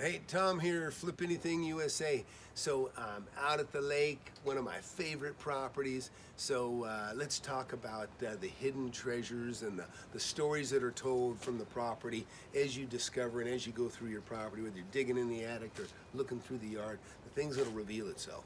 Hey, Tom here, FlipAnythingUSA. So out at the lake, one of my favorite properties. So let's talk about the hidden treasures and the stories that are told from the property as you discover and as you go through your property, whether you're digging in the attic or looking through the yard, the things that'll reveal itself.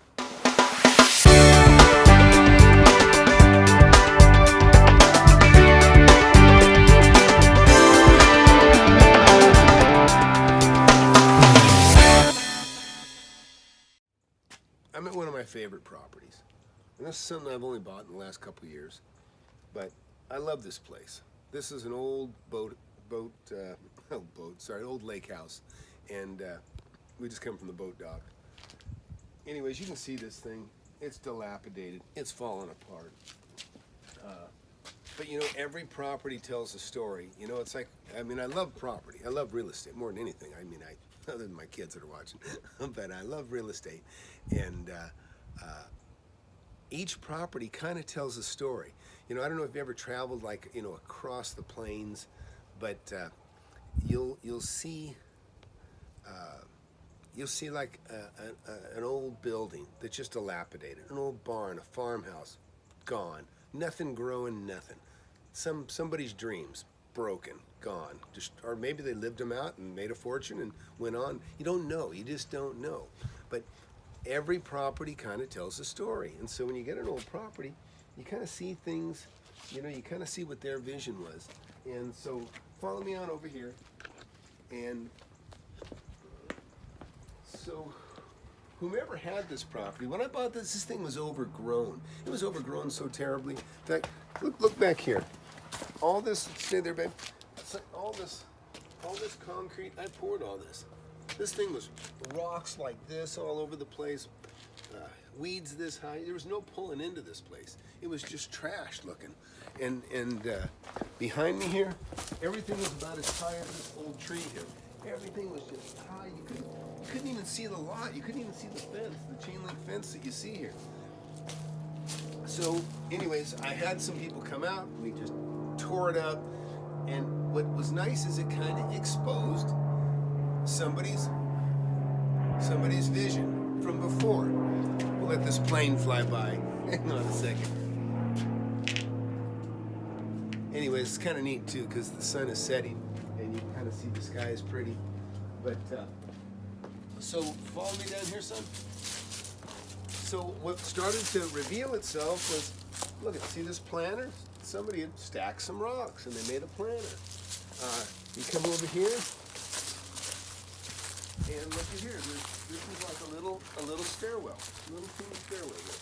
I'm at one of my favorite properties, and this is something I've only bought in the last couple of years, but I love this place. This is an old old lake house, and we just come from the boat dock. Anyways, you can see this thing. It's dilapidated. It's falling apart. But you know, every property tells a story. You know, it's like, I mean, I love property. I love real estate more than anything. I mean, other than my kids that are watching, but I love real estate. And each property kind of tells a story. You know, I don't know if you've ever traveled like, you know, across the plains, but you'll see like an old building that's just dilapidated, an old barn, a farmhouse, gone, nothing growing, nothing. Somebody's dreams, broken, gone. Or maybe they lived them out and made a fortune and went on. You don't know. You just don't know. But every property kind of tells a story. And so when you get an old property, you kind of see things, you know, you kind of see what their vision was. And so follow me on over here. And so whomever had this property, when I bought this thing was overgrown. It was overgrown so terribly. In fact, look back here. All this, stay there, babe. All this concrete, I poured all this. This thing was rocks like this all over the place, weeds this high. There was no pulling into this place. It was just trash looking. And behind me here, everything was about as high as this old tree here. Everything was just high. You couldn't even see the lot. You couldn't even see the fence, the chain link fence that you see here. So anyways, I had some people come out. We just tore it up. And what was nice is it kind of exposed somebody's vision from before. We'll let this plane fly by. Hang on a second. Anyways, it's kind of neat too because the sun is setting and you can kind of see the sky is pretty. But so follow me down here, son. So what started to reveal itself was, look, see this planter? Somebody had stacked some rocks and they made a planter. You come over here and look at here. This is like a little stairwell, a little teeny stairwell here.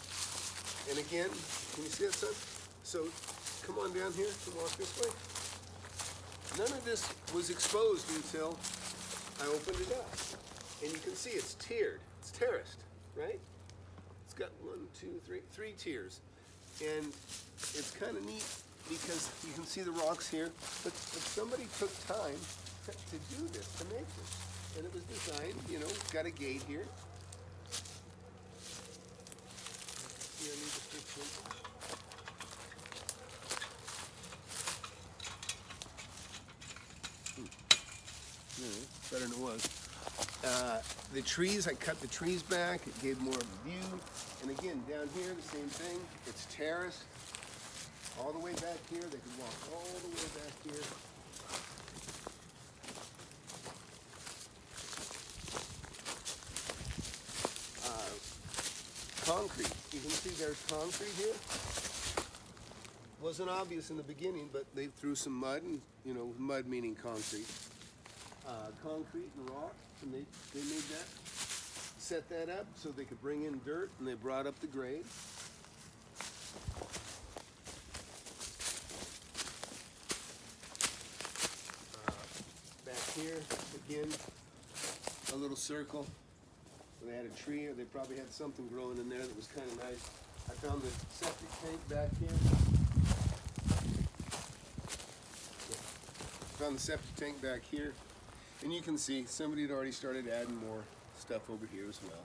And again, can you see it, son? So come on down here and walk this way. None of this was exposed until I opened it up. And you can see it's tiered, it's terraced, right? It's got three tiers. And it's kind of neat because you can see the rocks here, but somebody took time to do this, to make this. And it was designed, you know, got a gate here. See, I need to fix it. Better than it was. The trees, I cut the trees back, it gave more of a view. And again, down here, the same thing, it's terraced. All the way back here, they could walk all the way back here. Concrete, you can see there's concrete here. Wasn't obvious in the beginning, but they threw some mud, and you know, mud meaning concrete. Concrete and rock, and they made that, set that up so they could bring in dirt, and they brought up the grade. Back here, again, a little circle. They had a tree, or they probably had something growing in there that was kind of nice. I found the septic tank back here. Found the septic tank back here. And you can see somebody had already started adding more stuff over here as well.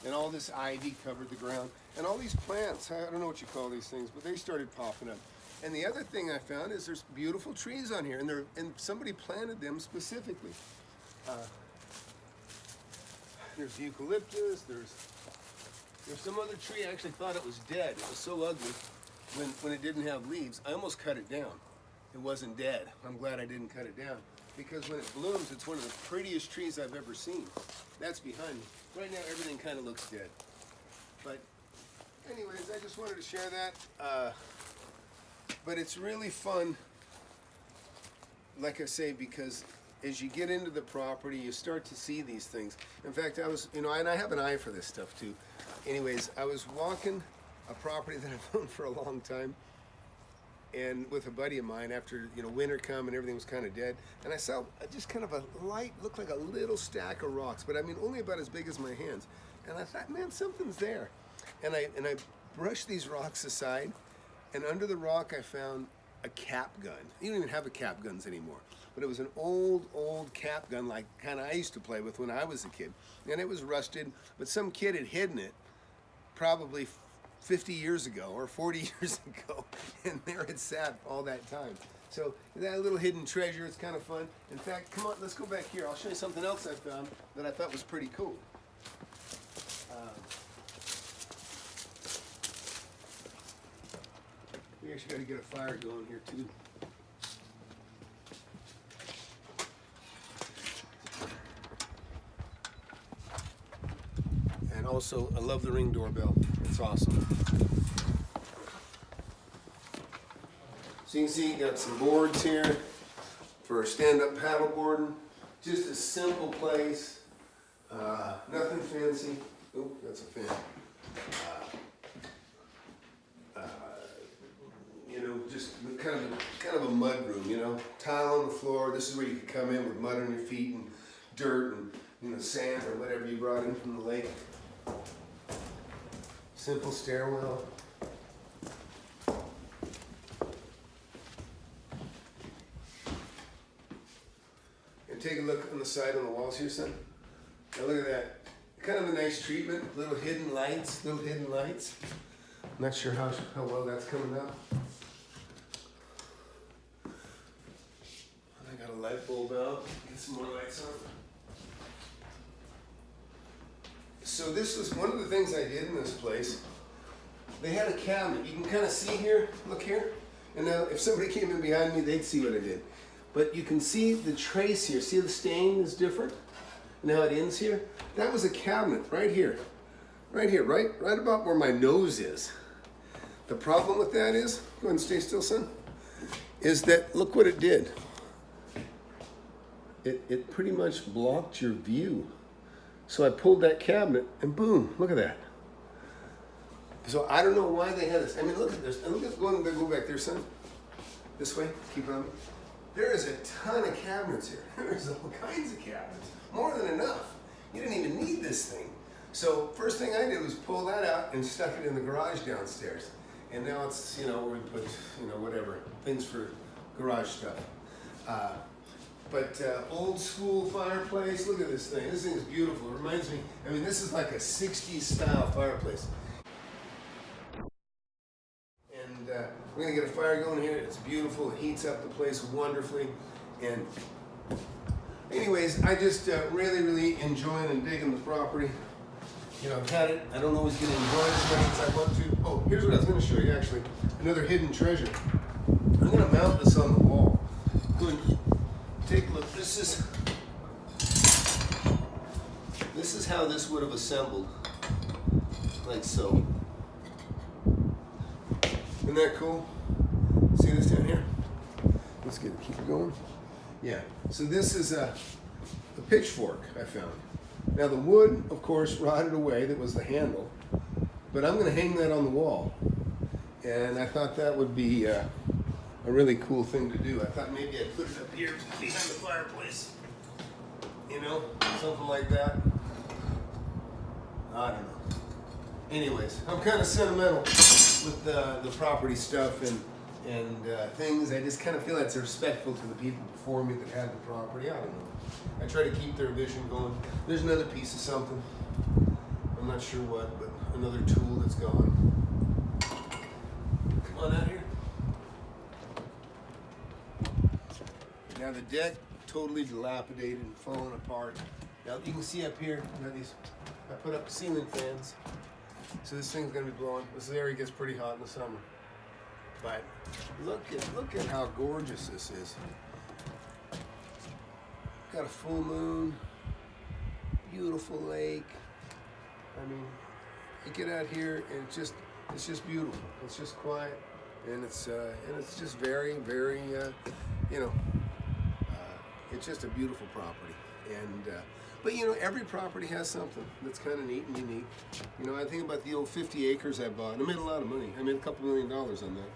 And all this ivy covered the ground. And all these plants, I don't know what you call these things, but they started popping up. And the other thing I found is there's beautiful trees on here, and somebody planted them specifically. There's eucalyptus. There's some other tree. I actually thought it was dead. It was so ugly when it didn't have leaves. I almost cut it down. It wasn't dead. I'm glad I didn't cut it down, because when it blooms, it's one of the prettiest trees I've ever seen. That's behind me. Right now, everything kind of looks dead. But anyways, I just wanted to share that. But it's really fun, like I say, because as you get into the property, you start to see these things. In fact, I was, and I have an eye for this stuff too. Anyways, I was walking a property that I've owned for a long time, and with a buddy of mine, after winter come and everything was kind of dead, and I saw just kind of a light, looked like a little stack of rocks, but I mean only about as big as my hands. And I thought, man, something's there. And I brushed these rocks aside, and under the rock I found a cap gun. You don't even have a cap guns anymore, but it was an old cap gun, like kind of I used to play with when I was a kid, and it was rusted, but some kid had hidden it probably 50 years ago or 40 years ago, and there it sat all that time. So that little hidden treasure, it's kind of fun. In fact, come on, let's go back here. I'll show you something else I found that I thought was pretty cool. We actually got to get a fire going here too. And also, I love the Ring doorbell. It's awesome. So you can see, you got some boards here for stand-up paddle boarding. Just a simple place. Nothing fancy. Oh, that's a fan. Just kind of a mud room, tile on the floor. This is where you could come in with mud on your feet and dirt and sand or whatever you brought in from the lake. Simple stairwell. And take a look on the side on the walls here, son. Now look at that. Kind of a nice treatment. Little hidden lights. I'm not sure how well that's coming up. I got a light bulb out. Get some more lights on. So this was one of the things I did in this place. They had a cabinet. You can kind of see here. Look here. And now if somebody came in behind me, they'd see what I did. But you can see the trace here. See the stain is different? And how it ends here? That was a cabinet right here. Right here, right about where my nose is. The problem with that is, go ahead and stay still, son, is that, look what it did. It pretty much blocked your view. So I pulled that cabinet and boom, look at that. So I don't know why they had this. I mean, look at this. And look at, go back there, son. This way, keep on. There is a ton of cabinets here. There's all kinds of cabinets. More than enough. You didn't even need this thing. So first thing I did was pull that out and stuff it in the garage downstairs. And now it's, where we put, whatever, things for garage stuff. But old school fireplace, look at this thing. This thing is beautiful. It reminds me, this is like a 60s style fireplace. And we're gonna get a fire going here. It's beautiful. It heats up the place wonderfully. And anyways, I just really enjoying and digging the property. I've had it. I don't always get to enjoy it as much as I want to. Oh, here's what I was going to show you, actually. Another hidden treasure. I'm going to mount this on the wall. Go and take a look. This is how this would have assembled. Like so. Isn't that cool? See this down here? Let's keep it going. Yeah. So this is a pitchfork I found. Now the wood, of course, rotted away. That was the handle. But I'm going to hang that on the wall. And I thought that would be a really cool thing to do. I thought maybe I'd put it up here behind the fireplace. Something like that. I don't know. Anyways, I'm kind of sentimental with the property stuff and things. I just kind of feel that's respectful to the people before me that had the property. I don't know. I try to keep their vision going. There's another piece of something. I'm not sure what, but another tool that's gone. Come on out here. Now the deck, totally dilapidated and falling apart. Now you can see up here, you know, these, I put up ceiling fans. So this thing's gonna be blowing. This area gets pretty hot in the summer. But look at how gorgeous this is. Got a full moon, beautiful lake. I mean, you get out here and it's just beautiful. It's just quiet, and it's just very, very, you know, it's just a beautiful property. And but you know, every property has something that's kind of neat and unique. You know, I think about the old 50 acres I bought. I made a lot of money. I made a couple $1 million on that.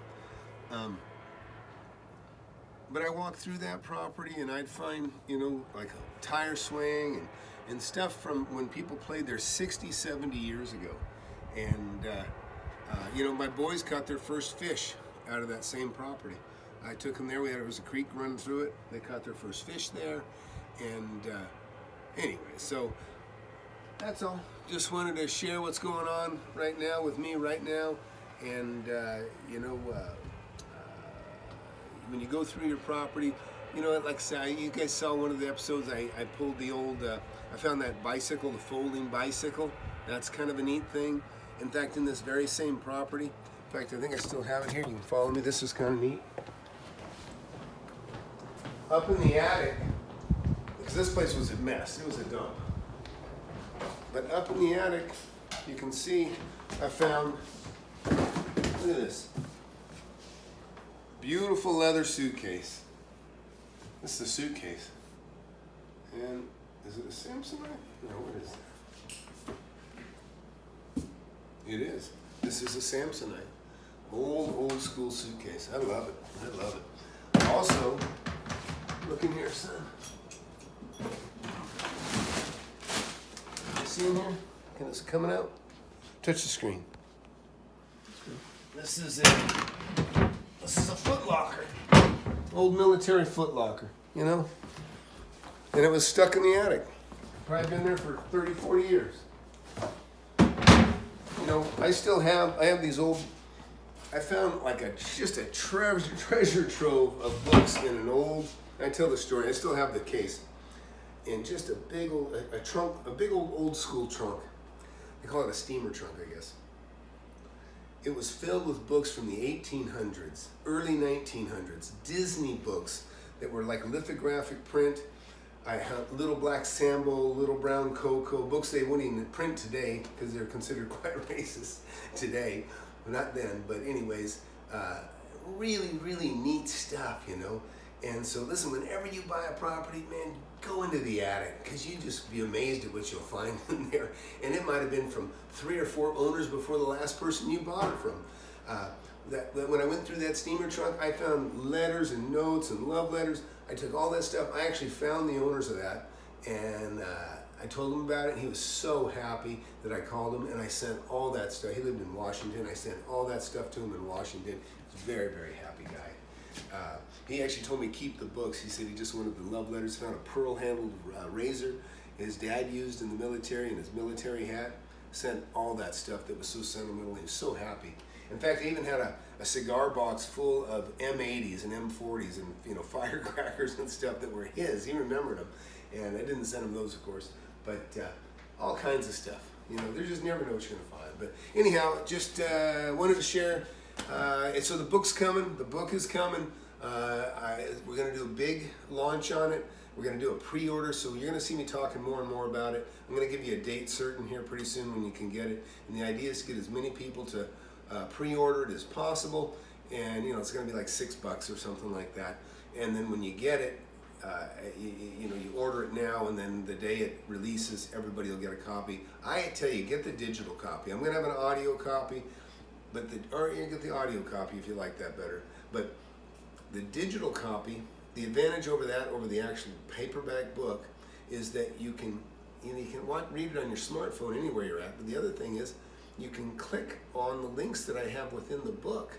But I walked through that property and I'd find, you know, like a tire swing and stuff from when people played there 60, 70 years ago. And, you know, my boys caught their first fish out of that same property. I took them there. There was a creek running through it. They caught their first fish there. And anyway, so that's all. Just wanted to share what's going on right now with me right now. And, you know, when you go through your property, you know, like say, you guys saw one of the episodes, I pulled the old, I found that bicycle, the folding bicycle. That's kind of a neat thing. In fact, in this very same property, in fact, I think I still have it here. You can follow me. This is kind of neat. Up in the attic, because this place was a mess. It was a dump. But up in the attic, you can see I found, look at this. Beautiful leather suitcase. This is a suitcase. And is it a Samsonite? No, what is that? It is. This is a Samsonite. Old school suitcase. I love it. I love it. Also, look in here, son. You see in here? Can it's coming out? Touch the screen. This is a foot locker. Old military foot locker, you know? And it was stuck in the attic. Probably been there for 30, 40 years. You know, I have these old, I found like just a treasure trove of books in an old, I tell the story, I still have the case. And just a big old, a trunk, a big old school trunk. They call it a steamer trunk, I guess. It was filled with books from the 1800s, early 1900s, Disney books that were like lithographic print. I have Little Black Sambo, Little Brown Cocoa, books they wouldn't even print today because they're considered quite racist today. Well, not then, but anyways, really, really neat stuff, you know. And so listen, whenever you buy a property, man, go into the attic because you just be amazed at what you'll find in there. And it might have been from 3 or 4 owners before the last person you bought it from. When I went through that steamer trunk, I found letters and notes and love letters. I took all that stuff. I actually found the owners of that, and I told him about it. And he was so happy that I called him, and I sent all that stuff. He lived in Washington. I sent all that stuff to him in Washington. He's a very, very happy guy. He actually told me to keep the books. He said he just wanted the love letters. Found a pearl-handled razor his dad used in the military and his military hat. Sent all that stuff that was so sentimental. He was so happy. In fact, I even had a cigar box full of M80s and M40s and, you know, firecrackers and stuff that were his. He remembered them, and I didn't send him those, of course. But all kinds of stuff. You know, they just never know what you're gonna find. But anyhow, just wanted to share. And so the book's coming. The book is coming. We're going to do a big launch on it. We're going to do a pre-order, so you're going to see me talking more and more about it. I'm going to give you a date certain here pretty soon when you can get it. And the idea is to get as many people to pre-order it as possible. And, you know, it's going to be like $6 or something like that. And then when you get it, you know, you order it now, and then the day it releases, everybody will get a copy. I tell you, get the digital copy. I'm going to have an audio copy, or you get the audio copy if you like that better. But the digital copy, the advantage over the actual paperback book is that you can read it on your smartphone anywhere you're at. But the other thing is you can click on the links that I have within the book,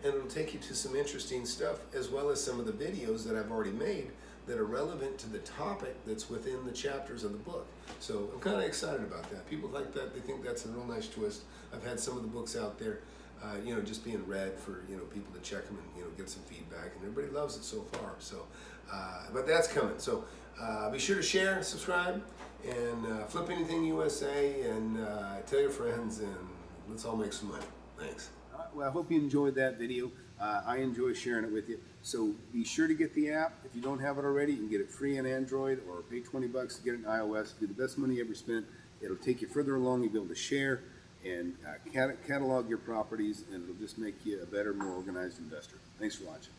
and it'll take you to some interesting stuff, as well as some of the videos that I've already made that are relevant to the topic that's within the chapters of the book. So I'm kind of excited about that. People like that. They think that's a real nice twist. I've had some of the books out there, you know, just being read for, you know, people to check them and, you know, get some feedback, and everybody loves it so far. So, but that's coming. So be sure to share, subscribe, and Flip Anything USA, and tell your friends, and let's all make some money. Thanks. Well, I hope you enjoyed that video. I enjoy sharing it with you. So be sure to get the app. If you don't have it already, you can get it free on Android or pay $20 to get it on iOS. Do the best money you ever spent. It'll take you further along. You'll be able to share and catalog your properties, and it'll just make you a better, more organized investor. Thanks for watching.